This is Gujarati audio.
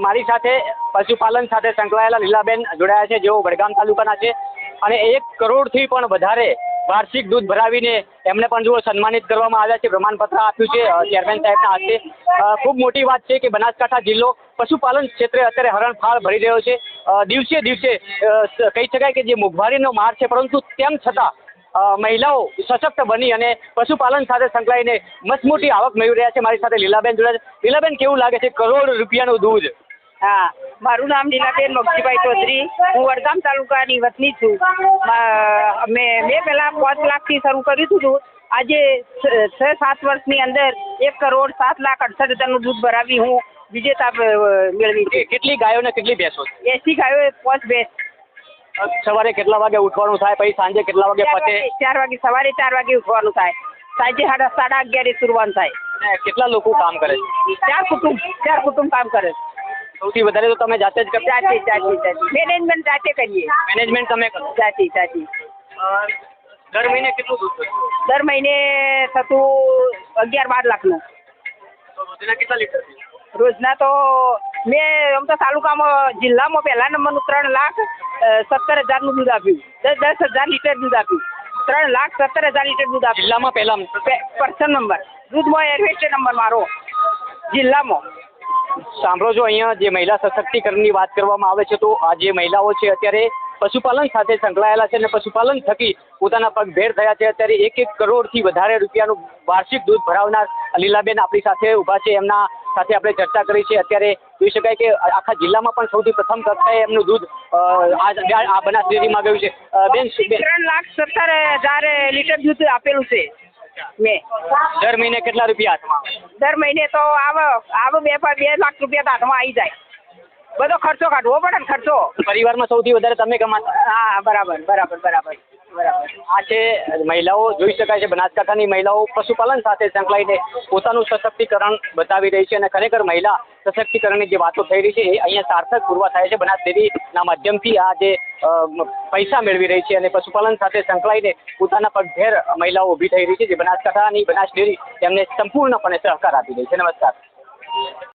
મારી સાથે પશુપાલન સાથે સંકળાયેલા લીલાબેન જોડાયા છે, જેઓ વડગામ તાલુકાના છે અને 1 કરોડથી પણ વધારે વાર્ષિક દૂધ ભરાવીને એમને પણ જુઓ સન્માનિત કરવામાં આવ્યા છે, પ્રમાણપત્ર આપ્યું છે ચેરમેન સાહેબના હસ્તે। ખૂબ મોટી વાત છે કે બનાસકાંઠા જિલ્લો પશુપાલન ક્ષેત્રે અત્યારે હરણફાળ ભરી રહ્યો છે। દિવસે દિવસે કહી શકાય કે જે મોંઘવારીનો માર છે, પરંતુ તેમ છતાં મહિલાઓ સશક્ત બની અને પશુપાલન સાથે સંકળાઈને મસમોટી આવક મેળવી રહ્યા છે। મારી સાથે લીલાબેન જોડાયા છે। લીલાબેન, કેવું લાગે છે કરોડ રૂપિયાનું દૂધ? હા, મારું નામ લીલાબેન મગજીભાઈ ચૌધરી, હું વડગામ તાલુકાની વતની છું। મેં પહેલા 5 લાખથી શરૂ કર્યું હતું દૂધ। આજે 6-7 વર્ષની અંદર 1,07,68,000નું દૂધ ભરાવી હું વિજેતા મેળવી છે। કેટલી ગાયો ને કેટલી ભેંસો? 80 ગાયો, 5 ભેંસ। સવારે કેટલા વાગે ઉઠવાનું થાય, પછી સાંજે કેટલા વાગે પતે? 4 વાગે, સવારે 4 વાગે ઉઠવાનું થાય, સાંજે 11:30 શરૂવાનું થાય। અને કેટલા લોકો કામ કરે છે? 4 કુટુંબ કામ કરે છે। સૌથી વધારે તો તમે જાતે જ કરતા? જાતે મેનેજમેન્ટ જાતે કરીએ। મેનેજમેન્ટ તમે કરો? જાતે। દર મહિને કેટલું દૂધ થતું? દર મહિને થતું 11-12 લાખનું। રોજના કેટલા લીટર? રોજના તો મેં આમ તો તાલુકામાં જિલ્લામાં પહેલા નંબરનું 3,17,000નું દૂધ આપ્યું। 10,000 લીટર દૂધ આપ્યું। 3,17,000 લીટર દૂધ આપ્યું જિલ્લામાં પહેલા પર્સન નંબર દૂધમાં એરવેસ્ટ નંબર મારો જિલ્લામાં। સાંભળો છો, અહીંયા જે મહિલા સશક્તિકરણની વાત કરવામાં આવે છે, તો આ જે મહિલાઓ છે અત્યારે પશુપાલન સાથે સંકળાયેલા છે અને પશુપાલન થકી પોતાના પગભેર થયા છે। અત્યારે 1 કરોડથી વધારે રૂપિયાનું વાર્ષિક દૂધ ભરાવનાર લીલાબેન આપણી સાથે ઊભા છે, એમના સાથે આપણે ચર્ચા કરી છે। અત્યારે જોઈ શકાય કે આખા જિલ્લામાં પણ સૌથી પ્રથમ કક્ષાએ એમનું દૂધ આ બનાસ ડેરીમાં ગયું છે। બેન, 3,17,000 લીટર દૂધ આપેલું છે મેં। દર મહિને કેટલા રૂપિયા હાથમાં આવે? દર મહિને તો આવે 2 લાખ રૂપિયા હાથમાં આવી જાય। બધો ખર્ચો કાઢવો પડે ને, ખર્ચો। પરિવારમાં સૌથી વધારે તમે કમાતા? હા, બરાબર। આ છે મહિલાઓ, જોઈ શકાય છે બનાસકાંઠાની મહિલાઓ પશુપાલન સાથે સંકળાઈને પોતાનું સશક્તિકરણ બતાવી રહી છે અને ખરેખર મહિલા સશક્તિકરણની જે વાતો થઈ રહી છે એ અહીંયા સાર્થક પૂરવા થાય છે। બનાસ ડેરીના માધ્યમથી આ જે પૈસા મેળવી રહી છે અને પશુપાલન સાથે સંકળાઈને પોતાના પગભેર મહિલાઓ ઊભી થઈ રહી છે, જે બનાસકાંઠાની બનાસ ડેરી તેમને સંપૂર્ણપણે સહકાર આપી રહી છે। નમસ્કાર।